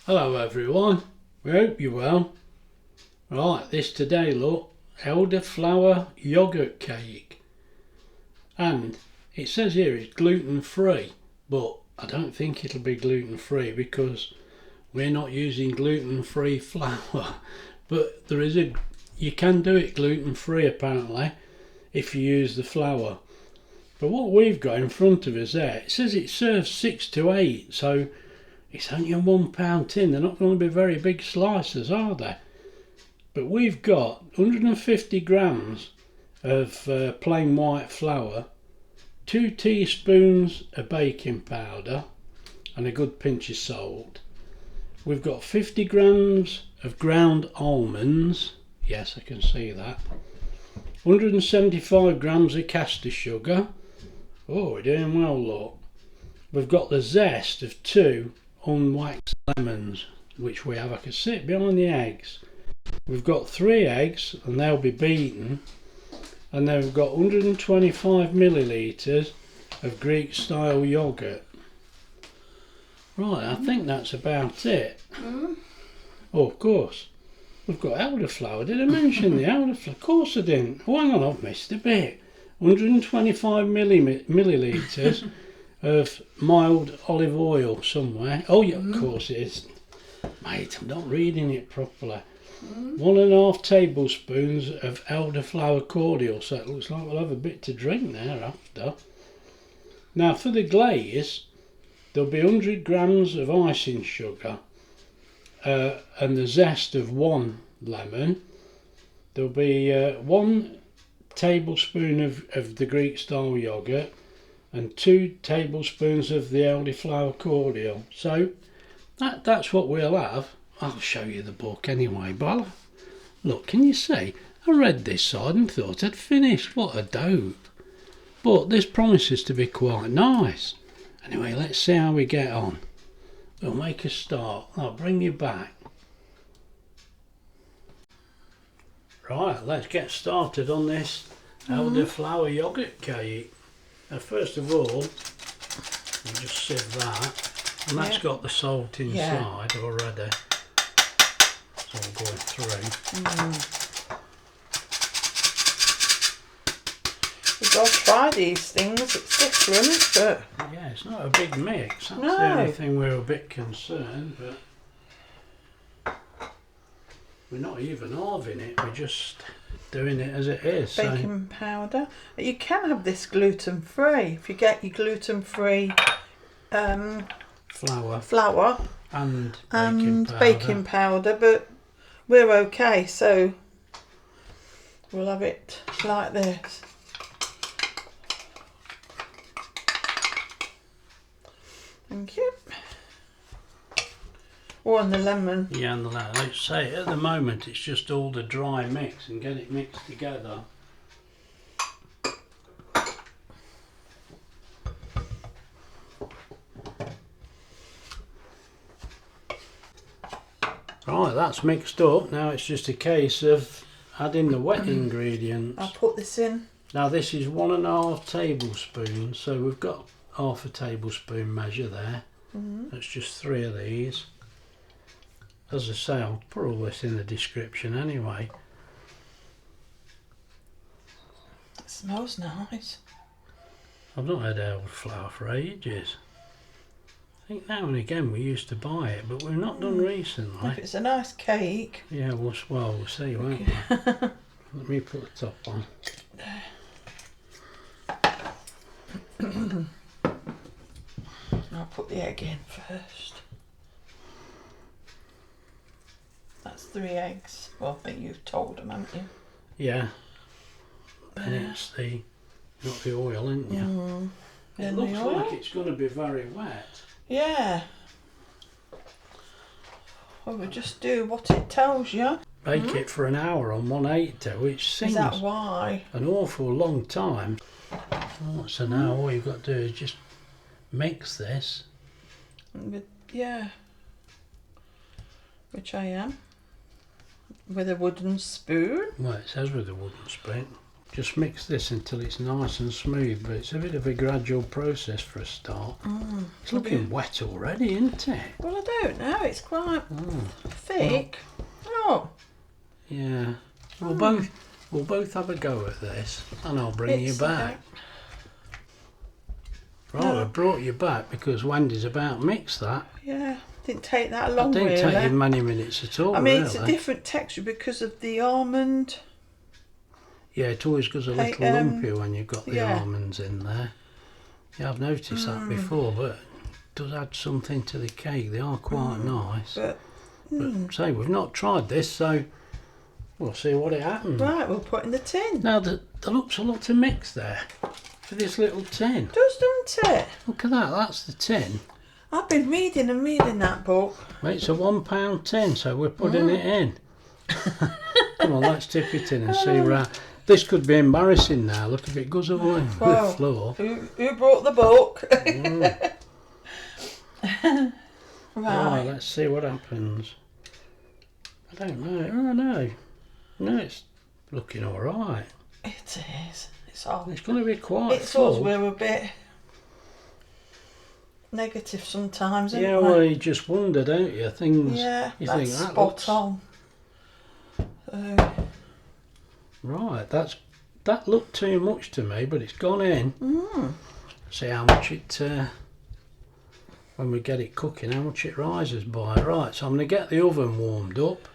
Hello everyone, we hope you're well. Right, this today, look, Elderflower Yoghurt Cake. And it says here it's gluten-free, but I don't think it'll be gluten-free because we're not using gluten-free flour. But you can do it gluten-free apparently if you use the flour. But what we've got in front of us there, it says it serves 6 to 8, so it's only a £1 tin. They're not going to be very big slices, are they? But we've got 150 grams of plain white flour, 2 teaspoons of baking powder and a good pinch of salt. We've got 50 grams of ground almonds, yes I can see that, 175 grams of caster sugar. Oh, we're doing well, look. We've got the zest of 2 unwaxed lemons, which we have. I can sit behind the eggs. We've got 3 eggs and they'll be beaten, and then we've got 125 millilitres of Greek style yoghurt. Right, I think that's about it. Oh, of course, we've got elderflower. Did I mention the elderflower? Of course I didn't. Oh, hang on, I've missed a bit. 125 millilitres of mild olive oil somewhere. Oh yeah, of course it is. Mate, I'm not reading it properly. 1.5 tablespoons of elderflower cordial, so it looks like we'll have a bit to drink there after. Now for the glaze, there'll be 100 grams of icing sugar and the zest of 1 lemon. There'll be 1 tablespoon of the Greek style yoghurt and 2 tablespoons of the elderflower cordial. So that's what we'll have. I'll show you the book anyway, but look, can you see? I read this side and thought I'd finished. What a dope. But this promises to be quite nice. Anyway, let's see how we get on. We'll make a start. I'll bring you back. Right, let's get started on this elderflower yoghurt cake. Now first of all, we'll just sieve that, and that's got the salt inside already. It's all going through. You've got to try these things, it's different, but... Yeah, it's not a big mix, that's the only thing we're a bit concerned, but we're not even halving it, we're just doing it as it is. Baking powder. You can have this gluten-free if you get your gluten-free flour and baking powder, but we're okay, so we'll have it like this. Thank you. Oh, and the lemon. Yeah, and the lemon. Like I say, at the moment it's just all the dry mix and get it mixed together. Right, that's mixed up. Now it's just a case of adding the wet ingredients. I'll put this in. Now this is 1.5 tablespoons, so we've got half a tablespoon measure there. That's just 3 of these. As I say, I'll put all this in the description anyway. It smells nice. I've not had elderflower for ages. I think now and again we used to buy it, but we've not done recently. If it's a nice cake. Yeah, we'll see, won't we? Let me put the top on. I'll put the egg in first. That's 3 eggs. Well, I think you've told them, haven't you? Yeah. And it's not the oil, isn't you? It looks like it's going to be very wet. Yeah. Well, we just do what it tells you. Bake it for an hour on 180, which seems Is that why? an awful long time. Oh, so now all you've got to do is just mix this. Yeah. Which I am. With a wooden spoon. Well, it says with a wooden spoon. just mix this until it's nice and smooth, but it's a bit of a gradual process for a start. It's looking wet already, isn't it? Well, I don't know. It's quite thick. Oh. Yeah. We'll both have a go at this, and I'll bring you back. Right, I brought you back because Wendy's about to mix that. Yeah, didn't take that long. It didn't take you many minutes at all. I mean, really. it's a different texture because of the almond. Yeah, it always goes a little lumpy when you've got the almonds in there. Yeah, I've noticed that before, but it does add something to the cake. They are quite nice. But say, we've not tried this, so we'll see what it happens. Right, we'll put in the tin. Now, there looks a lot of mix there for this little tin. It does, doesn't it? Look at that, that's the tin. I've been reading that book. Well, it's a £1 tin, so we're putting it in. Come on, let's tip it in and see right. This could be embarrassing now. Look, if it goes all over the floor. Who brought the book? Right, let's see what happens. I don't know. Oh, no. No, it's looking all right. It is. It's all. It's going to be quite It's full. us, we're a bit negative sometimes, isn't Yeah, well, you just wonder, don't you? Things. Yeah, you that's think that spot looks on. right. That looked too much to me, but it's gone in. See how much it. When we get it cooking, how much it rises by. Right, so I'm going to get the oven warmed up.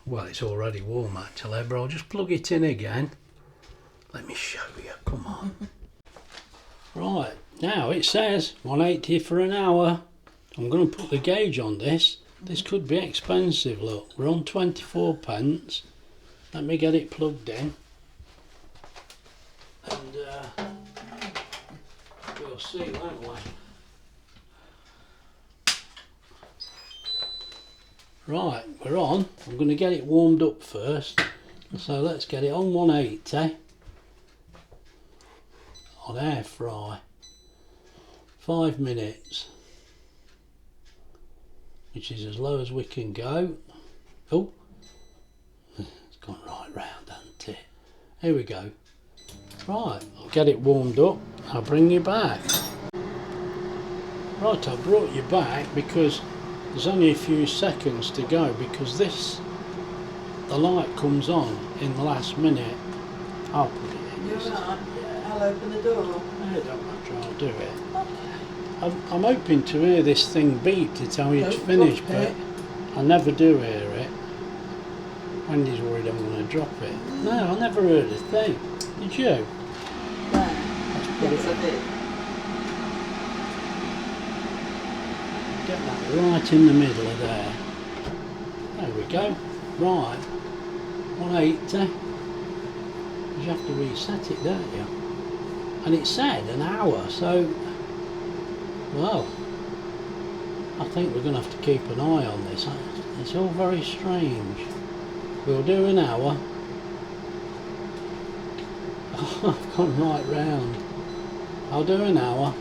Well, it's already warm actually, but I'll just plug it in again. Let me show you, come on. Right, now it says 180 for an hour. I'm going to put the gauge on this. This could be expensive, look. We're on 24p. Let me get it plugged in. And we'll see, won't we? Right, we're on. I'm going to get it warmed up first. So let's get it on 180 on air fry. 5 minutes, which is as low as we can go. Oh, it's gone right round, hasn't it? Here we go. Right, I'll get it warmed up. I'll bring you back. Right, I brought you back because there's only a few seconds to go, because the light comes on in the last minute. I'll put it in. You're right. I'll open the door. No, it don't matter, I'll do it. I'm hoping to hear this thing beep to tell me it's finished, but I never do hear it. Wendy's worried I'm going to drop it. No, I never heard a thing. Did you? No. Let's put it I did. Get that right in the middle of there. There we go. Right. 180. You have to reset it, don't you? And it said an hour, so well, I think we're going to have to keep an eye on this. It's all very strange. We'll do an hour. Oh, I've gone right round. I'll do an hour.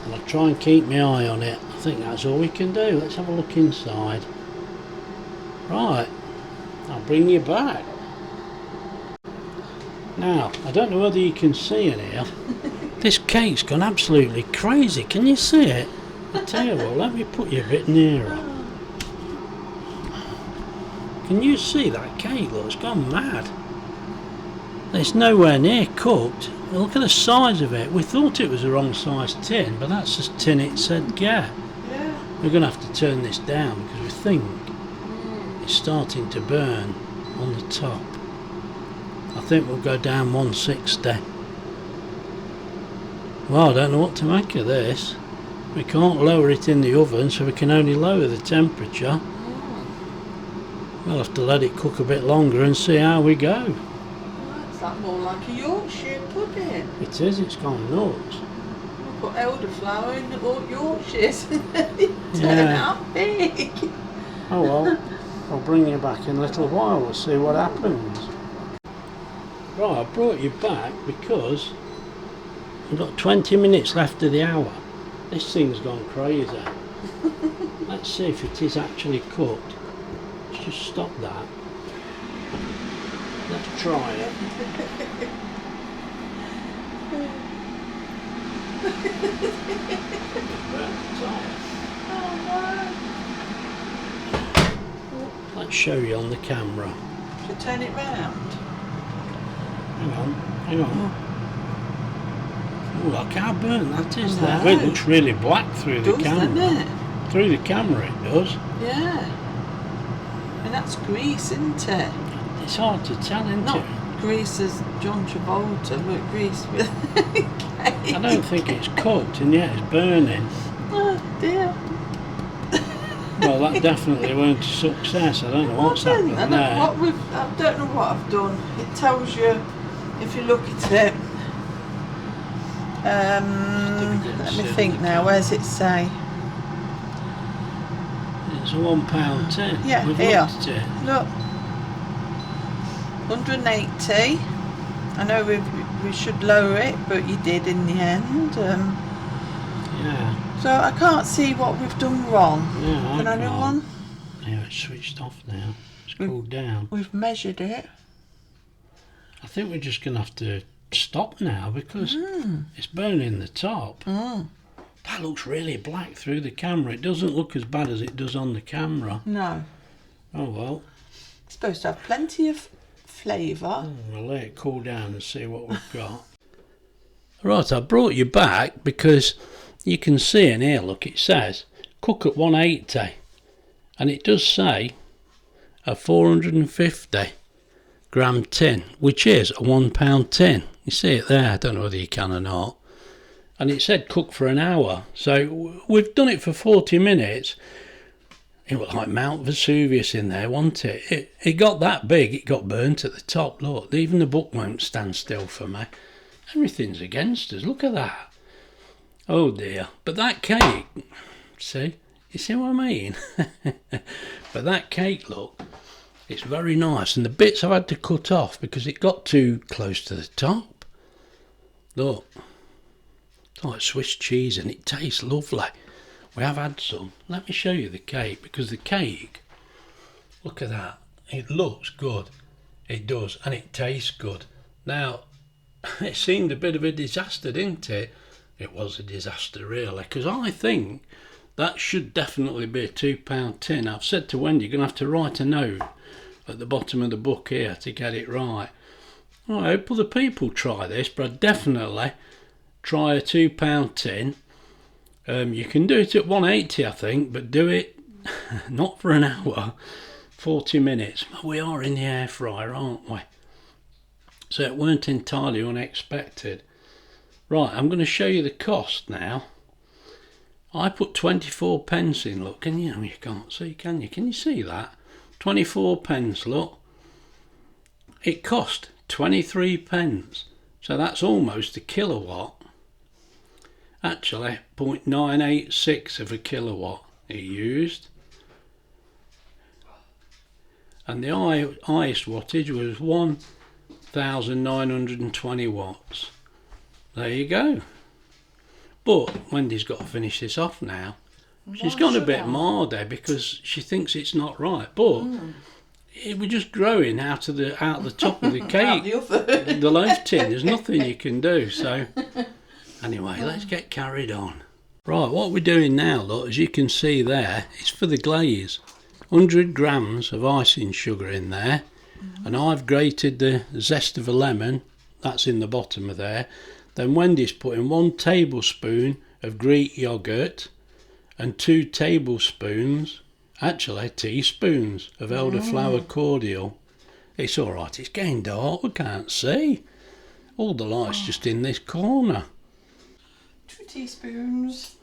And I'll try and keep my eye on it. I think that's all we can do. Let's have a look inside. Right, I'll bring you back. Now, I don't know whether you can see in here. This cake's gone absolutely crazy. Can you see it? I tell you what, let me put you a bit nearer. Can you see that cake? Look, it's gone mad. It's nowhere near cooked. Look at the size of it. We thought it was the wrong size tin, but that's the tin it said get. Yeah. We're going to have to turn this down because we think it's starting to burn on the top. I think we'll go down 160. Well, I don't know what to make of this. We can't lower it in the oven, so we can only lower the temperature. We'll have to let it cook a bit longer and see how we go. That's that more like a Yorkshire pudding. It is, it's gone nuts. We'll put elderflower in all Yorkshires and turn out big. Oh well, I'll bring you back in a little while, we'll see what happens. Right, I brought you back because we've got 20 minutes left of the hour. This thing's gone crazy. Let's see if it is actually cooked. Let's just stop that. Let's try it. Let's show you on the camera. Should turn it round. Hang on. Oh, look how burnt that is I there. know. It looks really black through the camera. Doesn't it? Through the camera it does. Yeah. And that's grease, isn't it? It's hard to tell, isn't Not it? grease as John Travolta, but grease with I don't think it's cooked and yet it's burning. Oh dear. Well, that definitely weren't a success. I don't know what's happened I there. don't know what I've done. It tells you if you look at it. Let me think now. Where's it say? It's a £1 tin. Yeah, We've here. looked at it. Look, 180. I know we should lower it, but you did in the end. Yeah. So I can't see what we've done wrong. Yeah, Can anyone? One? Yeah, it's switched off now. It's cooled down. We've measured it. I think we're just going to have to stop now because it's burning the top. That looks really black through the camera. It doesn't look as bad as it does on the camera. No. Oh well. It's supposed to have plenty of flavour. We'll let it cool down and see what we've got. Right, I brought you back because you can see in here, look, it says cook at 180 and it does say a 450 gram tin, which is a £1 tin. You see it there, I don't know whether you can or not. And it said cook for an hour, so we've done it for 40 minutes. It was like Mount Vesuvius in there, wasn't it? It got that big, it got burnt at the top. Look, even the book won't stand still for me. Everything's against us, look at that. Oh dear, but that cake, see, you see what I mean? But that cake, look, it's very nice, and the bits I've had to cut off because it got too close to the top. Look, it's like Swiss cheese and it tastes lovely. We have had some. Let me show you the cake, because the cake, look at that, it looks good, it does, and it tastes good. Now, it seemed a bit of a disaster, didn't it? It was a disaster really, because I think that should definitely be a £2 tin. I've said to Wendy, you're going to have to write a note at the bottom of the book here to get it right. I hope other people try this, but I'd definitely try a £2 tin. You can do it at 180 I think, but do it not for an hour, 40 minutes. We are in the air fryer, aren't we? So it weren't entirely unexpected. Right, I'm going to show you the cost now. I put 24 pence in, look, can you? You can't see, can you? Can you see that? 24 pence, look. It cost 23 pence, so that's almost a kilowatt. Actually, 0.986 of a kilowatt it used. And the highest wattage was 1,920 watts. There you go. But Wendy's got to finish this off now. She's gone a bit mardy because she thinks it's not right. But it was just growing out of the top of the cake, the loaf tin. There's nothing you can do. So anyway, let's get carried on. Right, what we're doing now, look, as you can see there, it's for the glaze. 100 grams of icing sugar in there, and I've grated the zest of a lemon. That's in the bottom of there. Then Wendy's putting 1 tablespoon of Greek yogurt and 2 tablespoons, actually teaspoons, of elderflower cordial. It's alright, it's getting dark, we can't see. All the light's just in this corner. 2 teaspoons.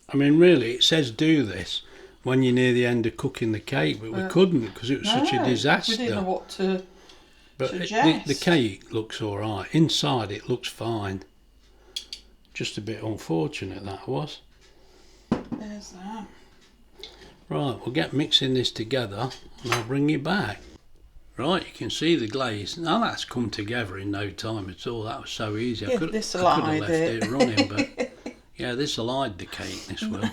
I mean, really, it says do this when you're near the end of cooking the cake, but we couldn't because it was such a disaster. We didn't know what to suggest. The cake looks alright. Inside it looks fine. Just a bit unfortunate that was. There's that. Right, we'll get mixing this together and I'll bring you back. Right, you can see the glaze. Now that's come together in no time at all. That was so easy. I could have left it running, but yeah, this will hide the cake, this will.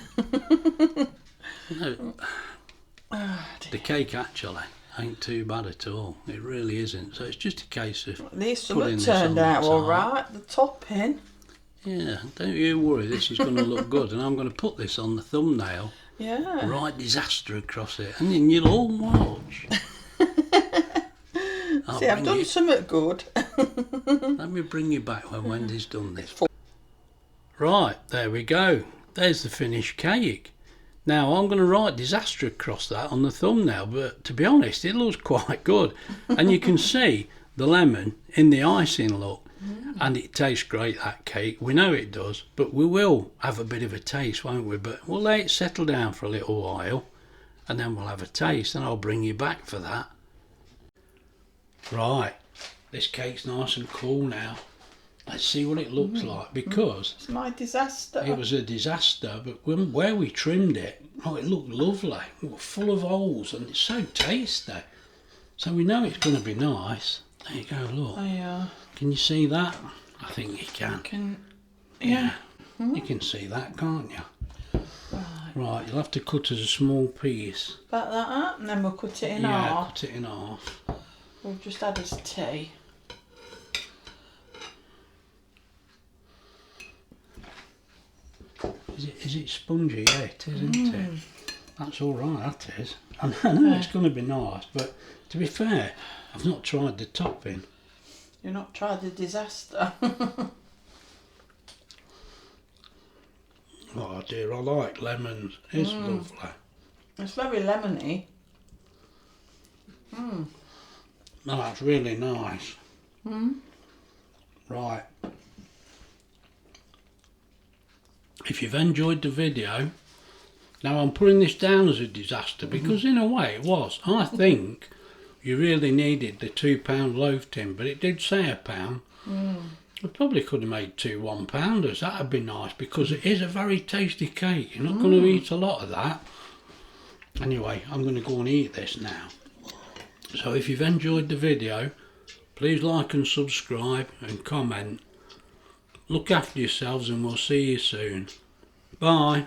No, the cake actually ain't too bad at all. It really isn't. So it's just a case of At least putting some this turned on out the all top. right. The topping. Yeah, don't you worry. This is going to look good, and I'm going to put this on the thumbnail. Yeah. Write disaster across it, and then you'll all watch. See, I've done something good. Let me bring you back when Wendy's done this. Right, there we go. There's the finished cake. Now I'm going to write disaster across that on the thumbnail, but to be honest, it looks quite good. And you can see the lemon in the icing look. And it tastes great, that cake. We know it does, but we will have a bit of a taste, won't we? But we'll let it settle down for a little while, and then we'll have a taste, and I'll bring you back for that. Right, this cake's nice and cool now. Let's see what it looks like, because It's my disaster. it was a disaster, but where we trimmed it, oh, it looked lovely. It was full of holes, and it's so tasty. So we know it's going to be nice. There you go, look. Can you see that? I think you can. Yeah. You can see that, can't you? Right, you'll have to cut as a small piece. About that up, and then we'll cut it in half. Yeah, cut it in half. We've just had his tea. Is it spongy? Yeah, it is, isn't it? That's all right, that is. I know it's going to be nice, but to be fair, I've not tried the topping. You've not tried the disaster. Oh dear, I like lemons. It's lovely. It's very lemony. No, that's really nice. Right. If you've enjoyed the video, now I'm putting this down as a disaster because in a way it was. I think you really needed the £2 loaf tin, but it did say £1. I probably could have made 2 £1-pounders. That would be nice because it is a very tasty cake. You're not going to eat a lot of that. Anyway, I'm going to go and eat this now. So if you've enjoyed the video, please like and subscribe and comment. Look after yourselves and we'll see you soon. Bye.